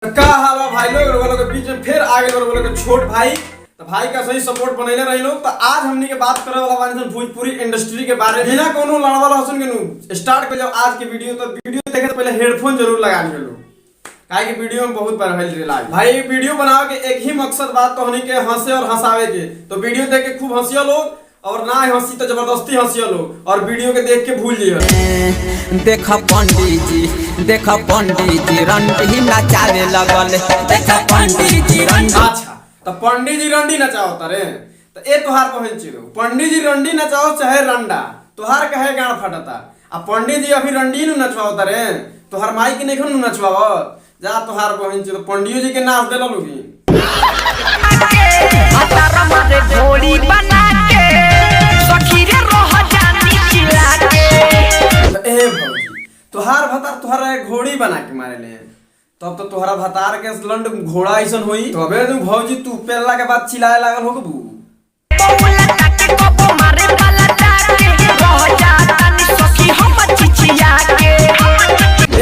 का हाल है भाई लोग के बीच में फिर आगे लोग छोट भाई तो भाई का सही सपोर्ट बनैले रही लोग। तो आज हमनी के बात करे वाला बानी भोजपुरी इंडस्ट्री के बारे में। बिना कोनो लड़वाला हसन के नु स्टार्ट कर जब आज के वीडियो तो वीडियो देखे से पहले हेडफोन जरूर लगा लियो लोग, काहे कि वीडियो में बहुत बार हल लाग भाई। वीडियो बनावे के एक ही मकसद बात तो हनी के हंसे और हंसावे के। तो वीडियो देख के खूब हंसियो लोग और ना हंसी तो जबरदस्ती हंसियो लोग और वीडियो के देख के भूल जियो। देखा पंडित जी रंडी नचावे लगल। देखा पंडित जी रंडी। अच्छा तो पंडित जी रंडी नचाओ तारे तो ए तोहार पहन चिरो पंडित जी रंडी नचाओ चाहे रंडा तोहार कहे गाड़ फटता। आ पंडित जी अभी रंडी नु नचवाओ तारे तोहार माई के नहीं नचवाओ जा तोहार पहन चिरो पंडियो जी के नाच देला लोगी। घोड़ी बना के सखी रे रह जानी चिल्ला के। ए भौजी तोहार भतार तोहार घोड़ी बना के मारे ले तब तो तोहरा भतार के लंड घोड़ा ऐसन होई तबे तू भौजी तू पेलला के बाद चिल्लाए लागल होगबू। बौला काटे कबो मारे वाला जाके रह जानी सखी हम चिचिया के।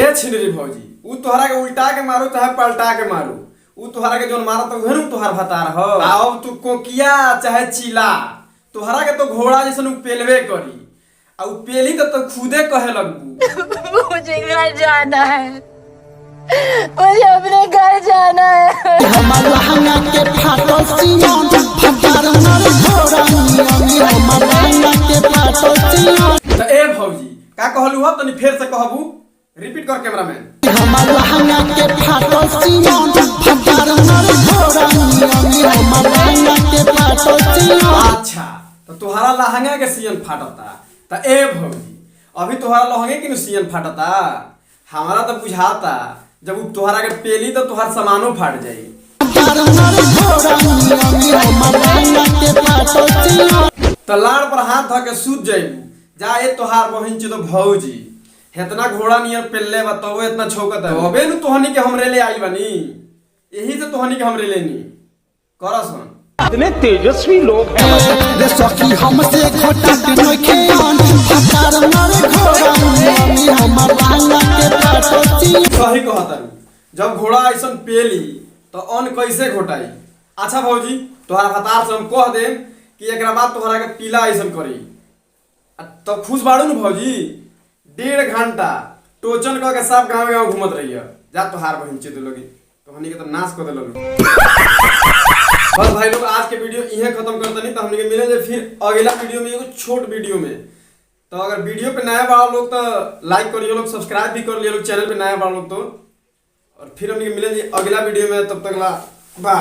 ए छिनरी भौजी ऊ तोहरा के उल्टा के मारू चाहे पलटा के मारू ऊ तोहरा के जोन मारा तो उहे नु तोहार भतार हो। अब तू कोकिया चाहे चिला तोहरा के तो घोड़ा जैसन ऊ पेलवे करी आ ऊ पेली तो खुदे कहे लगबू मुझे घर जाना है, मुझे अपने घर जाना है। हमार लहंगा के फाटल सियान भतार मार घोड़ा नियमी हमार लहंगा के फाटल सियान। तो ए भौजी का कहलू हो तनी फेर से कहबू रिपीट कर कैमरामैन। हमार लहंगा के फाटल सियान भतार मार घोड़ा नियमी हमार लहंगा के फाटल सियान। अच्छा तो तोहरा लहंगा के सियन फाटता तो ए भौजी अभी तोहरा लहंगे के सियन फाटता हमारा तो बुझाता जब उ तोहरा के पेली तो तोहर सामानो फाट जाई। भतार मार घोड़ा नियमी हमार लहंगा के फाटल सियान। तो लाड़ पर हाथ ध के सूत जाइबू जा ए तोहार बहिन छ तो भौजी हेतना घोड़ा नियर पेलले बताओ इतना छौकत है अबे नु तोहनी के हमरे ले आई बनी यही से तोहनी के हमरे लेनी करसन। इतने तेजस्वी लोग हैं रे सखी हमसे खोटा के नखे आन भतार मार घोड़ा नियमी हमार लहंगा के फाटल सियान। सही कहता जब घोड़ा ऐसन पेली तो अन कैसे घोटाई। अच्छा भौजी तोहरा भतार से हम कह देम कि एकरा बाद तोहरा के पीला ऐसन करी तो खुश बाड़ू न भौजी 1.5 घंटा टोचन कह के सब गाँव गाँव घूमत रही जा तोहार बहिन चे लोगी तो हमनी के तो नाश कर देलो। बस भाई लोग आज के वीडियो इहे खत्म कर दनी तो हमनी के मिलेंगे फिर अगला वीडियो में एगो छोट वीडियो में। तो अगर वीडियो पे नया बड़ा लोग तो लाइक करिए लोग सब्सक्राइब भी कर लिए लोग चैनल पे नया बड़ा लोग तो और फिर हम मिलेंगे अगला वीडियो में तब तक ला बाय।